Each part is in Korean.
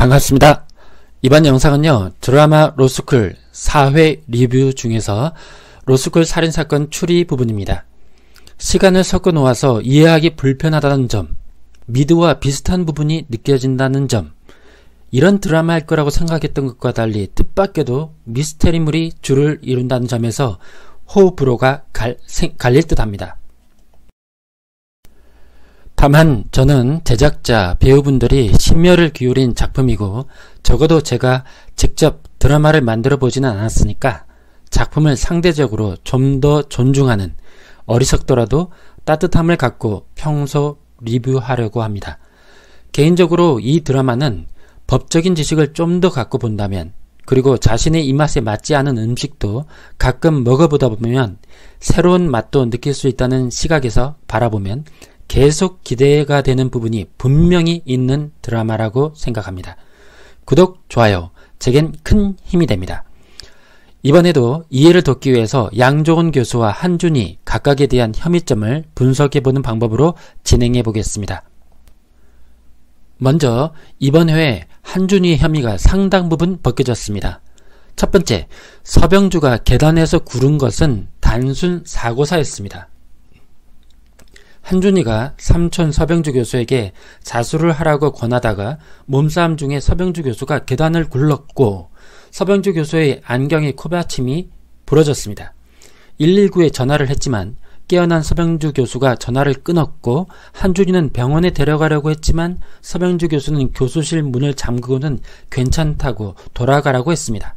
반갑습니다. 이번 영상은요, 드라마 로스쿨 4회 리뷰 중에서 로스쿨 살인사건 추리 부분입니다. 시간을 섞어 놓아서 이해하기 불편하다는 점, 미드와 비슷한 부분이 느껴진다는 점, 이런 드라마일 거라고 생각했던 것과 달리 뜻밖에도 미스테리물이 주를 이룬다는 점에서 호불호가 갈릴 듯 합니다. 다만 저는 제작자, 배우분들이 심혈을 기울인 작품이고 적어도 제가 직접 드라마를 만들어 보지는 않았으니까 작품을 상대적으로 좀 더 존중하는, 어리석더라도 따뜻함을 갖고 평소 리뷰하려고 합니다. 개인적으로 이 드라마는 법적인 지식을 좀 더 갖고 본다면, 그리고 자신의 입맛에 맞지 않은 음식도 가끔 먹어보다 보면 새로운 맛도 느낄 수 있다는 시각에서 바라보면 계속 기대가 되는 부분이 분명히 있는 드라마라고 생각합니다. 구독, 좋아요, 제겐 큰 힘이 됩니다. 이번에도 이해를 돕기 위해서 양조은 교수와 한준이 각각에 대한 혐의점을 분석해보는 방법으로 진행해 보겠습니다. 먼저 이번 회에 한준이의 혐의가 상당 부분 벗겨졌습니다. 첫 번째, 서병주가 계단에서 구른 것은 단순 사고사였습니다. 한준이가 삼촌 서병주 교수에게 자수를 하라고 권하다가 몸싸움 중에 서병주 교수가 계단을 굴렀고 서병주 교수의 안경에 코받침이 부러졌습니다. 119에 전화를 했지만 깨어난 서병주 교수가 전화를 끊었고 한준이는 병원에 데려가려고 했지만 서병주 교수는 교수실 문을 잠그고는 괜찮다고 돌아가라고 했습니다.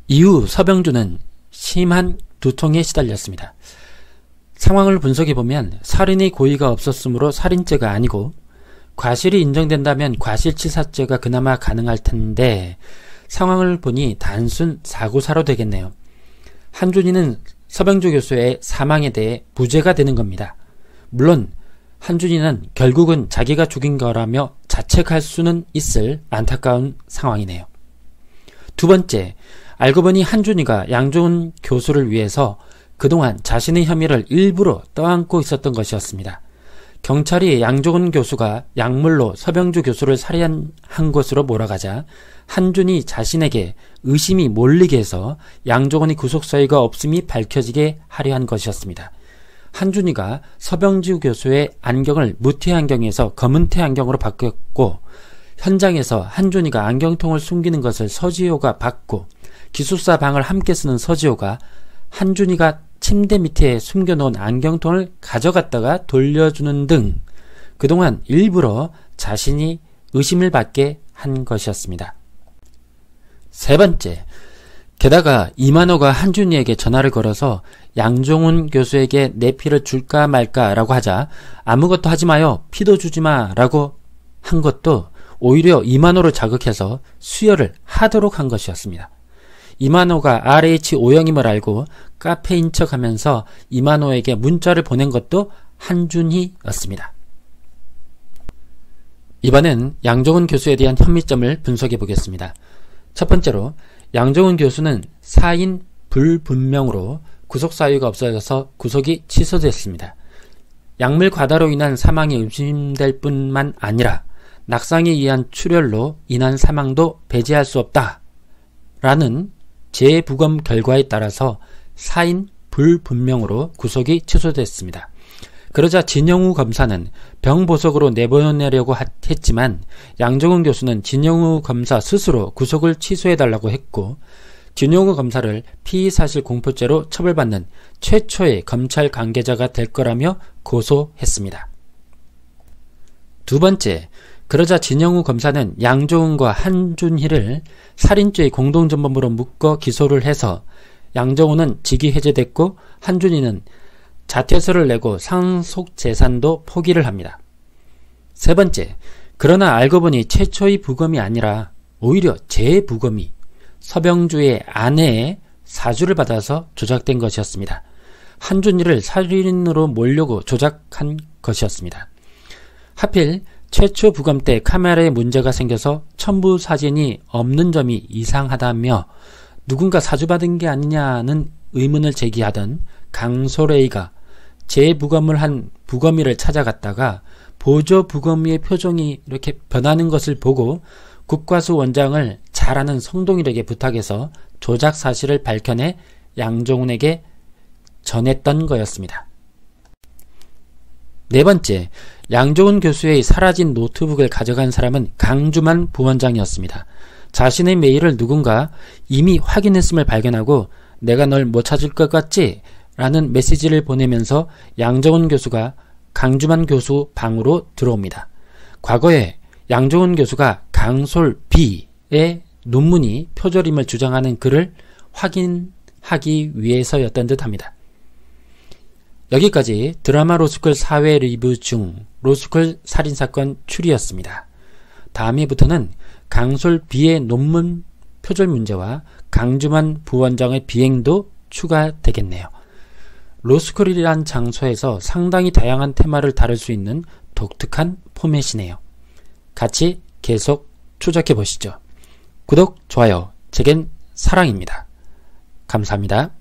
이후 서병주는 심한 두통에 시달렸습니다. 상황을 분석해보면 살인의 고의가 없었으므로 살인죄가 아니고 과실이 인정된다면 과실치사죄가 그나마 가능할 텐데 상황을 보니 단순 사고사로 되겠네요. 한준이는 서병주 교수의 사망에 대해 무죄가 되는 겁니다. 물론 한준이는 결국은 자기가 죽인 거라며 자책할 수는 있을 안타까운 상황이네요. 두 번째, 알고 보니 한준이가 양조은 교수를 위해서 그동안 자신의 혐의를 일부러 떠안고 있었던 것이었습니다. 경찰이 양조은 교수가 약물로 서병주 교수를 살해한 것으로 몰아가자 한준이 자신에게 의심이 몰리게 해서 양조은의 구속사유가 없음이 밝혀지게 하려 한 것이었습니다. 한준이가 서병주 교수의 안경을 무태 안경에서 검은태 안경으로 바꿨고 현장에서 한준이가 안경통을 숨기는 것을 서지호가 봤고 기숙사 방을 함께 쓰는 서지호가 한준이가 침대 밑에 숨겨놓은 안경통을 가져갔다가 돌려주는 등 그동안 일부러 자신이 의심을 받게 한 것이었습니다. 세 번째, 게다가 이만호가 한준이에게 전화를 걸어서 양조은 교수에게 내 피를 줄까 말까 라고 하자 아무것도 하지 마요, 피도 주지 마 라고 한 것도 오히려 이만호를 자극해서 수혈을 하도록 한 것이었습니다. 이만호가 RH 오형임을 알고 카페인 척하면서 이만호에게 문자를 보낸 것도 한준희였습니다. 이번엔 양조은 교수에 대한 혐의점을 분석해 보겠습니다. 첫 번째로 양조은 교수는 사인 불분명으로 구속사유가 없어져서 구속이 취소됐습니다. 약물 과다로 인한 사망이 의심될 뿐만 아니라 낙상에 의한 출혈로 인한 사망도 배제할 수 없다 라는 재부검 결과에 따라서 사인 불분명으로 구속이 취소됐습니다. 그러자 진영우 검사는 병보석으로 내보내려고 했지만 양조은 교수는 진영우 검사 스스로 구속을 취소해달라고 했고 진영우 검사를 피의사실 공표죄로 처벌받는 최초의 검찰 관계자가 될 거라며 고소했습니다. 두 번째, 그러자 진영우 검사는 양조은과 한준희를 살인죄의 공동전범으로 묶어 기소를 해서 양조은은 직위 해제됐고 한준희는 자퇴서를 내고 상속재산도 포기를 합니다. 세 번째, 그러나 알고 보니 최초의 부검이 아니라 오히려 재부검이 서병주의 아내의 사주를 받아서 조작된 것이었습니다. 한준희를 살인으로 몰려고 조작한 것이었습니다. 하필 최초 부검 때 카메라에 문제가 생겨서 첨부 사진이 없는 점이 이상하다며 누군가 사주받은 게 아니냐는 의문을 제기하던 강소레이가 재부검을 한 부검의를 찾아갔다가 보조부검위의 표정이 이렇게 변하는 것을 보고 국과수 원장을 잘 아는 성동일에게 부탁해서 조작 사실을 밝혀내 양정훈에게 전했던 거였습니다. 네 번째, 양정훈 교수의 사라진 노트북을 가져간 사람은 강주만 부원장이었습니다. 자신의 메일을 누군가 이미 확인했음을 발견하고 내가 널 못 찾을 것 같지? 라는 메시지를 보내면서 양정훈 교수가 강주만 교수 방으로 들어옵니다. 과거에 양정훈 교수가 강솔 B의 논문이 표절임을 주장하는 글을 확인하기 위해서였던 듯합니다. 여기까지 드라마 로스쿨 사회 리뷰 중 로스쿨 살인사건 추리였습니다. 다음 회부터는 강솔 B의 논문 표절 문제와 강주만 부원장의 비행도 추가되겠네요. 로스쿨이란 장소에서 상당히 다양한 테마를 다룰 수 있는 독특한 포맷이네요. 같이 계속 추적해 보시죠. 구독, 좋아요, 제겐 사랑입니다. 감사합니다.